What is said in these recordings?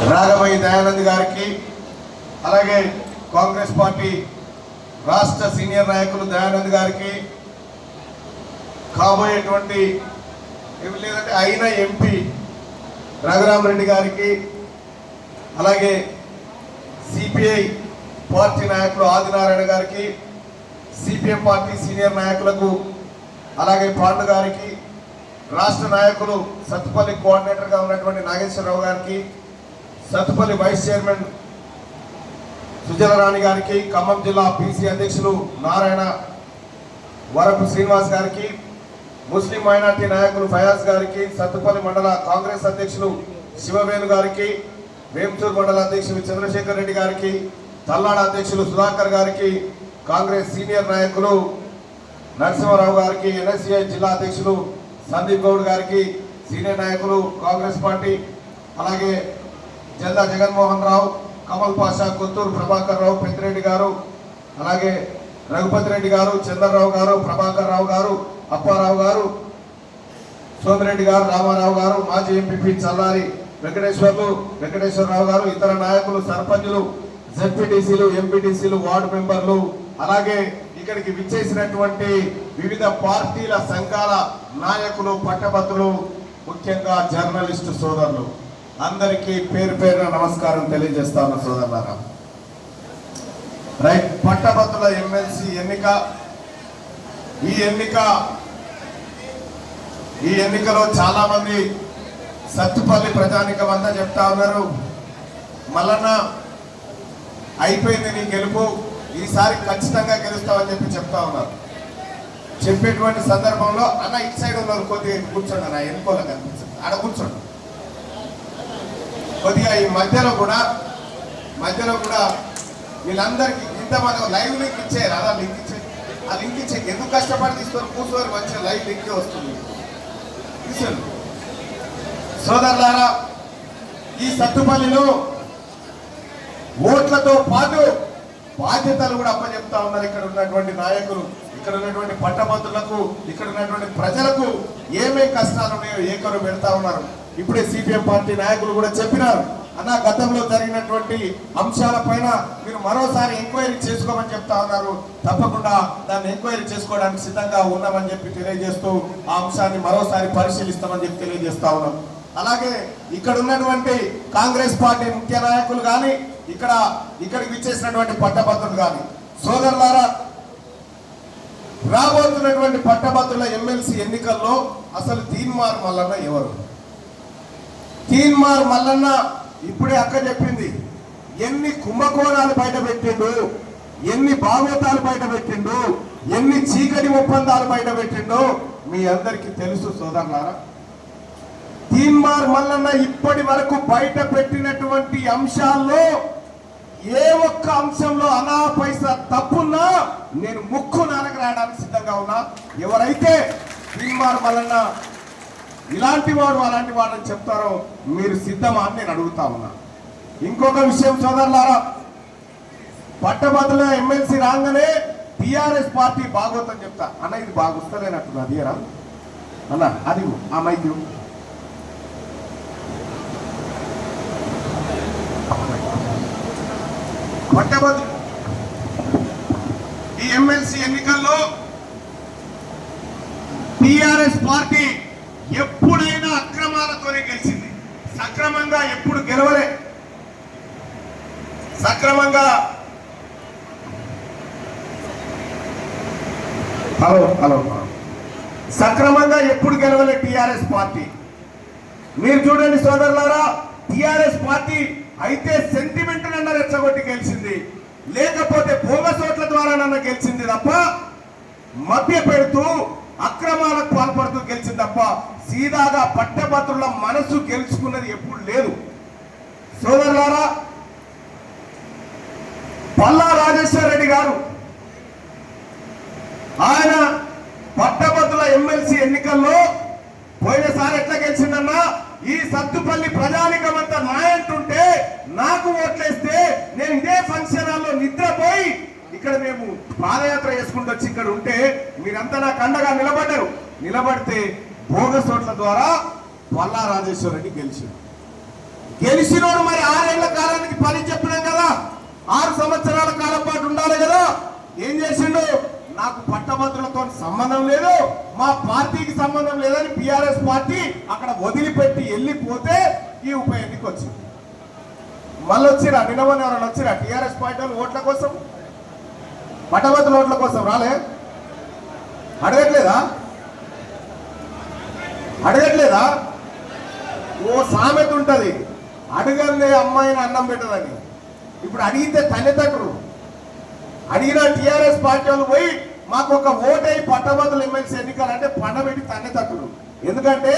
రాఘవయ్య దయానంద్ గారికి, అలాగే కాంగ్రెస్ పార్టీ రాష్ట్ర సీనియర్ నాయకులు దయానంద్ గారికి, కాబోయేటువంటి లేదంటే అయిన ఎంపీ రఘురామరెడ్డి గారికి, అలాగే సిపిఐ పార్టీ నాయకులు ఆదినారాయణ గారికి, సిపిఎం పార్టీ సీనియర్ నాయకులకు, అలాగే పాండు గారికి, రాష్ట్ర నాయకులు సత్తుపల్లి కోఆర్డినేటర్గా ఉన్నటువంటి నాగేశ్వరరావు గారికి, సత్తుపల్లి వైస్ చైర్మన్ సుజలరాణి గారికి, ఖమ్మం జిల్లా పీసీ అధ్యక్షులు నారాయణ వరపు శ్రీనివాస్ గారికి, ముస్లిం మైనార్టీ నాయకులు ఫయాజ్ గారికి, సత్తుపల్లి మండల కాంగ్రెస్ అధ్యక్షులు శివవేణు గారికి, వేంచూరు మండల అధ్యక్షులు చంద్రశేఖర్ రెడ్డి గారికి, తల్లాడ అధ్యక్షులు సుధాకర్ గారికి, కాంగ్రెస్ సీనియర్ నాయకులు నరసింహారావు గారికి, ఎన్ఎస్సీఐ జిల్లా అధ్యక్షులు సందీప్ గౌడ్ గారికి, సీనియర్ నాయకులు కాంగ్రెస్ పార్టీ, అలాగే జల్లా జగన్మోహన్ రావు, కమల్ పాషా, కొత్తూరు ప్రభాకర్ రావు, పెద్దిరెడ్డి గారు, అలాగే రఘుపతి రెడ్డి గారు, చంద్రరావు గారు, ప్రభాకర్ రావు గారు, అప్పారావు గారు, సోమిరెడ్డి గారు, రామారావు గారు, మాజీ ఎంపీపీ చల్లారి వెంకటేశ్వరరావు గారు, ఇతర నాయకులు, సర్పంచులు, జెడ్పీటీసీలు, ఎంపీటీసీలు, వార్డు మెంబర్లు, అలాగే ఇక్కడికి విచ్చేసినటువంటి వివిధ పార్టీల సంఘాల నాయకులు, పట్టభద్రులు, ముఖ్యంగా జర్నలిస్టు సోదరులు అందరికీ పేరు పేరున నమస్కారం తెలియజేస్తాను సోదరులారా. రైట్, పట్టభద్రుల ఎమ్మెల్సీ ఎన్నిక, ఈ ఎన్నికలో చాలా మంది సత్తుపల్లి ప్రజానికం అంతా చెప్తా ఉన్నారు, మల్లన్న అయిపోయింది నీ గెలుపు, ఈసారి ఖచ్చితంగా గెలుస్తామని చెప్పి చెప్తా ఉన్నారు. చెప్పేటువంటి సందర్భంలో అన్న ఇటు సైడ్ ఉన్నారు, కొద్దిగా కూర్చోండి అన్న, ఎన్నుకోలే కనిపించండి, ఆడ కూర్చోండి కొద్దిగా. ఈ మధ్యలో కూడా వీళ్ళందరికీ ఇంతమంది లైవ్ లింక్ ఇచ్చారు, అలా లింక్ ఇచ్చే ఆ లింక్ ఇచ్చే ఎందుకు కష్టపడి తీసుకొని కూర్చోని మంచిగా లైవ్ లింక్ వస్తుంది. సోదరులారా, ఈ సత్తుపల్లిలో ఓట్లతో పాటు బాధ్యతలు కూడా అప్పచెప్తా ఉన్నారు. ఇక్కడ ఉన్నటువంటి నాయకులు, ఇక్కడ ఉన్నటువంటి పట్టభద్రులకు, ఇక్కడ ఉన్నటువంటి ప్రజలకు ఏమేం కష్టాలు ఉన్నాయో ఏకరు పెడతా ఉన్నారు. ఇప్పుడే సిపిఎం పార్టీ నాయకులు కూడా చెప్పినారు, అన్న గతంలో జరిగినటువంటి అంశాలపైన మీరు మరోసారి ఎంక్వైరీ చేసుకోమని చెప్తా ఉన్నారు. తప్పకుండా దాన్ని ఎంక్వైరీ చేసుకోవడానికి సిద్ధంగా ఉన్నామని చెప్పి తెలియజేస్తూ ఆ అంశాన్ని మరోసారి పరిశీలిస్తామని చెప్పి తెలియజేస్తా ఉన్నాం. అలాగే ఇక్కడ ఉన్నటువంటి కాంగ్రెస్ పార్టీ ముఖ్య నాయకులు కానీ, ఇక్కడికి విచ్చేసినటువంటి పట్టభద్రులు కానీ, సోదరులారా, రాబోతున్నటువంటి పట్టభద్రుల ఎమ్మెల్సీ ఎన్నికల్లో అసలు తీన్మార్ మల్లన్న ఎవరు? తీన్మార్ మల్లన్న ఇప్పుడే అక్క చెప్పింది, ఎన్ని కుంభకోణాలు బయట పెట్టిండు, ఎన్ని భాగవతాలు బయట పెట్టిండు, ఎన్ని చీకటి ఒప్పందాలు బయట పెట్టిండో మీ అందరికీ తెలుసు సోదరులారా. తీన్మార్ మల్లన్న ఇప్పటి వరకు బయట పెట్టినటువంటి అంశాల్లో ఏ ఒక్క అంశంలో అనా పైసా తప్పున్నా నేను ముక్కు నానక రాయడానికి సిద్ధంగా ఉన్నా. ఎవరైతే తీన్మార్ మల్లన్న ఇలాంటి వాడు అలాంటి వాడని చెప్తారో మీరు సిద్ధమా అని నేను అడుగుతా ఉన్నా. ఇంకొక విషయం సోదరులారా, పట్టభద్రుల ఎమ్మెల్సీ రాగానే టిఆర్ఎస్ పార్టీ బాగోతం చెప్తా అన్న, ఇది బాగొస్తలేనట్టున్నా అదిరా అన్న, అది ఆ మైకు పట్టభద్రు ఈ ఎమ్మెల్సీ ఎన్నికల్లో టిఆర్ఎస్ పార్టీ ఎప్పుడైనా అక్రమాలతోనే గెలిచింది, సక్రమంగా ఎప్పుడు గెలవలే. సక్రమంగా ఎప్పుడు గెలవలే టిఆర్ఎస్ పార్టీ. మీరు చూడండి సోదరులారా, టిఆర్ఎస్ పార్టీ అయితే సెంటిమెంట్ నన్న రెచ్చగొట్టి గెలిచింది, లేకపోతే బోగస్ ఓట్ల ద్వారా నన్న గెలిచింది తప్ప, మధ్య పెడుతూ అక్రమాలకు పాల్పడుతూ గెలిచింది తప్ప సీదాగా పట్టభద్రుల మనసు గెలుచుకున్నది ఎప్పుడు లేదు. సోదరులారా, పల్లా రాజేశ్వర రెడ్డి గారు ఆయన పట్టభద్రుల ఎమ్మెల్సీ ఎన్నికల్లో పోయినసారి ఎట్లా గెలిచిందన్నా, ఈ సత్తుపల్లి ప్రజానికమంతా నాయంటుంటే నాకు ఓట్లేస్తే నేను ఇదే ఫంక్షన్ హాల్లో నిద్రపోయి ఇక్కడ మేము పాదయాత్ర చేసుకుంటూ వచ్చి ఇక్కడ ఉంటే మీరంతా నాకు అండగా నిలబడితే బోగస్ ఓట్ల ద్వారా పల్లా రాజేశ్వర రెడ్డి గెలిచారు. గెలిచినోడు మరి 6 ఏళ్ల కాలానికి పని చెప్పినాం కదా, 6 సంవత్సరాల కాలం పాటు ఉండాలి కదా. ఏం చేసిండు? నాకు పట్టభద్రులతో సంబంధం లేదు, మా పార్టీకి సంబంధం లేదని బీఆర్ఎస్ పార్టీ అక్కడ వదిలిపెట్టి వెళ్ళిపోతే ఈ ఉప ఎన్నిక వచ్చింది. మళ్ళీ వచ్చిరా నిన్నమని ఎవరైనా వచ్చిరా టీఆర్ఎస్ పార్టీ వాళ్ళు ఓట్ల కోసం, పట్టభద్రుల ఓట్ల కోసం రాలే? అడగట్లేదా? ఓ సామెత ఉంటది, అడగందే అమ్మాయిని అన్నం పెట్టదని. ఇప్పుడు అడిగితే తల్లిదండ్రులు అడిగిన టీఆర్ఎస్ పార్టీ వాళ్ళు పోయి మాకు ఒక ఓటై పట్టభద్రుల ఎమ్మెల్సీ ఎన్నికలు అంటే పండబెట్టి తల్లిదండ్రులు. ఎందుకంటే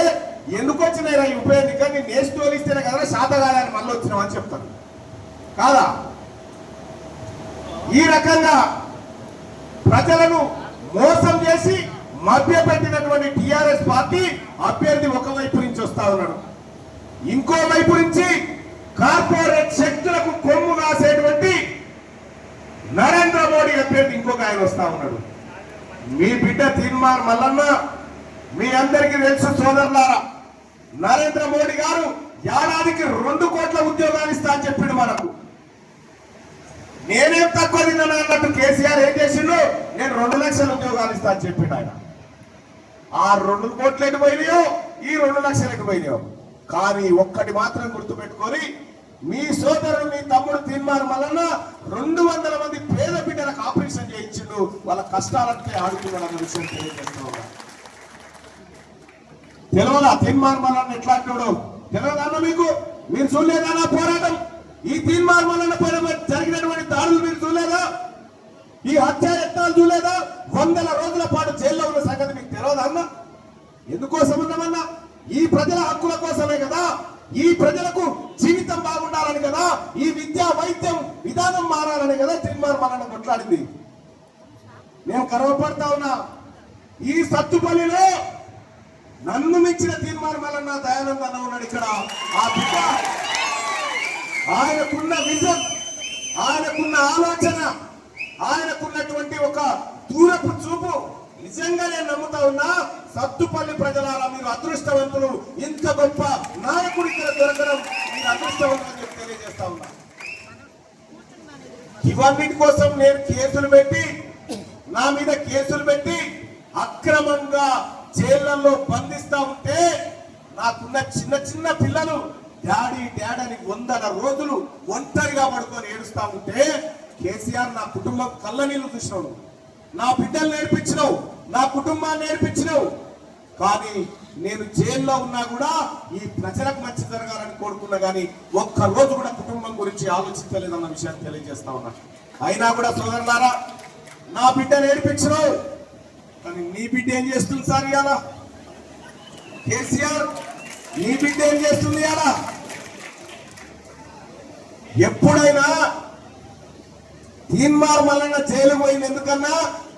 ఎందుకు వచ్చినాయి ఈ ఉప ఎన్నిక, నేను నేసి తోలిస్తేనే కదా శాత కాదని మళ్ళీ వచ్చినామని చెప్తాను కాదా. ఈ రకంగా ప్రజలను మోసం చేసి మభ్యపెట్టినటువంటి టిఆర్ఎస్ పార్టీ అభ్యర్థి ఒకవైపు నుంచి వస్తా ఉన్నాడు, ఇంకో వైపు నుంచి కార్పొరేట్ శక్తులకు కొమ్ము కాసేటువంటి నరేంద్ర మోడీ అభ్యర్థి ఇంకొక ఆయన వస్తా ఉన్నాడు. మీ బిడ్డ తీర్మార్ మల్లన్న మీ అందరికీ తెలుసు సోదరులారా, నరేంద్ర మోడీ గారు ఏడాదికి 2 కోట్ల ఉద్యోగాలు ఇస్తా అని చెప్పిండు మనకు. నేనేం తక్కువ తిన్నాను అన్నట్టు కేసీఆర్ ఏం చేసిండు? నేను 2 లక్షల ఉద్యోగాలు ఇస్తా అని చెప్పిండు ఆయన. ఆ 2 కోట్లు ఎటు పోయినాయో, ఈ 2 లక్షలు ఎటు పోయినాయో. కానీ ఒక్కటి మాత్రం గుర్తుపెట్టుకొని, మీ సోదరుడు మీ తమ్ముడు తీర్మానం వలన 200 మంది పేద బిడ్డలకు ఆపరేషన్ చేయించిండు, వాళ్ళ కష్టాలంటే ఆడుతున్నాడు అన్న విషయం తెలియజేస్తా ఉన్నా. తెలియదా తీర్మానం వలన ఎట్లా అంటాడు? తెలియదన్నా మీకు? మీరు చూడలేదన్నా పోరాటం? ఈ తీర్మానం వలన జరిగినటువంటి దాడులు మీరు చూడలేదా? ఈ హత్యాయత్నాలు చూడలేదా? 100 రోజుల పాటు జైల్లో ఉన్న సంగతి మీకు తెలియదా అన్న? ఎందుకోసం ఉన్నామన్నా? ఈ ప్రజల హక్కుల కోసమే కదా, ఈ ప్రజలకు జీవితం బాగుండాలని కదా, ఈ విద్యా వైద్యం విధానం మారాలని కదా తీర్మానం వలన కొట్లాడింది. నేను గర్వపడతా ఉన్నా, ఈ సత్తుపల్లిలో నన్ను మించిన తీర్మానం వలన దయానంద అన్న ఉన్నాడు ఇక్కడ. ఆ బిడ్డ ఆయనకున్న విజన్, ఆయనకున్న ఆలోచన, ఆయనకున్నటువంటి ఒక దూరపు చూపు నిజంగా నేను నమ్ముతా ఉన్నా. సత్తుపల్లి ప్రజలారా, మీరు అదృష్టవంతులు. ఇంత గొప్ప నాయకుడు ఇక్కడ దొరకడం మీరు అదృష్టవంతులు అని చెప్పి తెలియజేస్తా ఉన్నా. ఇవన్నిటి కోసం నేను కేసులు పెట్టి, నా మీద కేసులు పెట్టి అక్రమంగా జైళ్లలో బంధిస్తా ఉంటే, నాకున్న చిన్న చిన్న పిల్లలు డాడీ డాడీ 100 రోజులు ఒంటరిగా పడుకొని ఏడుస్తా ఉంటే, కేసీఆర్ నా కుటుంబం కళ్ళ నీళ్లు చూసినావు, నా బిడ్డలు నేర్పించినావు, నా కుటుంబాన్ని నేర్పించినావు. కానీ నేను జైల్లో ఉన్నా కూడా ఈ ప్రజలకు మంచి జరగాలని కోరుకున్నా, కానీ ఒక్క రోజు కూడా కుటుంబం గురించి ఆలోచించలేదన్న విషయాన్ని తెలియజేస్తా ఉన్నా. అయినా కూడా సోదరులారా, నా బిడ్డ నేర్పించినావు, కానీ నీ బిడ్డ ఏం చేస్తుంది సార్ ఇవాళ? కేసీఆర్ నీ బిడ్డ ఏం చేస్తుంది ఇవాళ? ఎప్పుడైనా తీన్మార్ మల్లన్న జైలు పోయింది ఎందుకన్నా?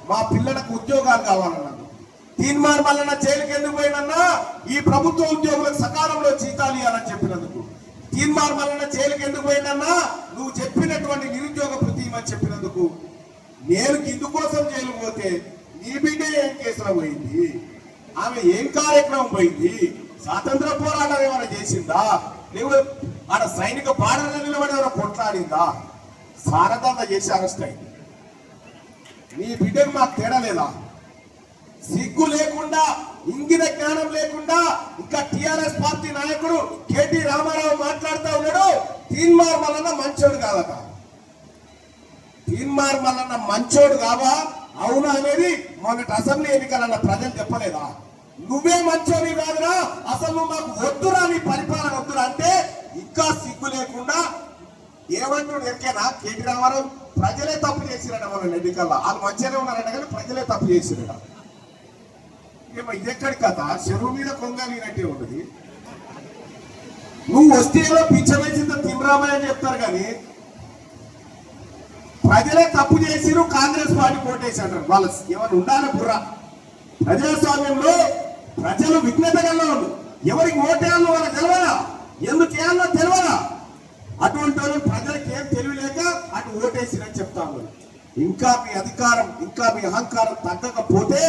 మా పిల్లలకు ఉద్యోగాలు కావాలన్నాడు. తీన్మార్ మల్లన్న జైలుకి ఎందుకు పోయినన్నా? ఈ ప్రభుత్వ ఉద్యోగులకు సకాలంలో జీతాలు ఇవ్వాలని చెప్పినందుకు. తీన్మార్ మల్లన్న జైలుకి ఎందుకు పోయినన్నా? నువ్వు చెప్పినటువంటి నిరుద్యోగ భృతి అని చెప్పినందుకు. నేను ఇందుకోసం జైలు పోతే నీ బిడ్డ ఏం కేసులో పోయింది? ఆమె ఏం కార్యక్రమం పోయింది? స్వాతంత్ర పోరాటం ఏమైనా చేసిందా? నువ్వు ఆడ సైనిక బాడలో నిలబడి ఎవరైనా కొట్లాడిందా? సారథంగా చేసి అరెస్ట్ అయింది. నీ బిడ్డకు మాకు తేడా లేదా? సిగ్గు లేకుండా, ఇంగిన జ్ఞానం లేకుండా ఇంకా టిఆర్ఎస్ పార్టీ నాయకుడు కేటీ రామారావు మాట్లాడుతూ ఉన్నాడు. తీన్మార్ మల్లన్న మంచోడు కాదట. తీన్మార్ మల్లన్న మంచోడు కావా అవునా అనేది మొన్నటి అసెంబ్లీ ఎన్నికలన్న ప్రజలు చెప్పలేదా? నువ్వే మంచోడి కాదురా, అసలు మాకు వద్దురా, నీ పరిపాలన వద్దురా అంటే ఇంకా సిగ్గు లేకుండా ఏమంటాడు ఎరికేనా కేటీ రామారావు? ప్రజలే తప్పు చేసిరట మన ఎన్నికల్లో. వాళ్ళు మంచిగానే ఉన్నారట కానీ ప్రజలే తప్పు చేసిరట. ఏమో ఇదెక్కడి కథ? చెరువు మీద కొంగలినట్టే ఉంటుంది. నువ్వు వస్తే ఏదో పిచ్చమేసిందో తిమ్మరామయ్య అని చెప్తారు కానీ ప్రజలే తప్పు చేసిరు, కాంగ్రెస్ పార్టీ కోటేశారు. వాళ్ళు ఎవరు ఉండాలి బుర్ర? ప్రజాస్వామ్యంలో ప్రజలు విఘ్నతగా ఉంది. ఎవరికి ఓటేయాలో వాళ్ళకి తెలియదా? ఎందుకు వేయాలో తెలియదా? అటువంటి వాళ్ళు ప్రజలకు ఏం తెలియలేక అటు ఓటేసిరని చెప్తాము. ఇంకా మీ అధికారం, ఇంకా మీ అహంకారం తగ్గకపోతే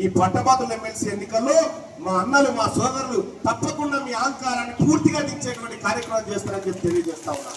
ఈ పట్టభద్రుల ఎమ్మెల్సీ ఎన్నికల్లో మా అన్నలు మా సోదరులు తప్పకుండా మీ అహంకారాన్ని పూర్తిగా దించేటువంటి కార్యక్రమం చేస్తారని చెప్పి తెలియజేస్తా ఉన్నా.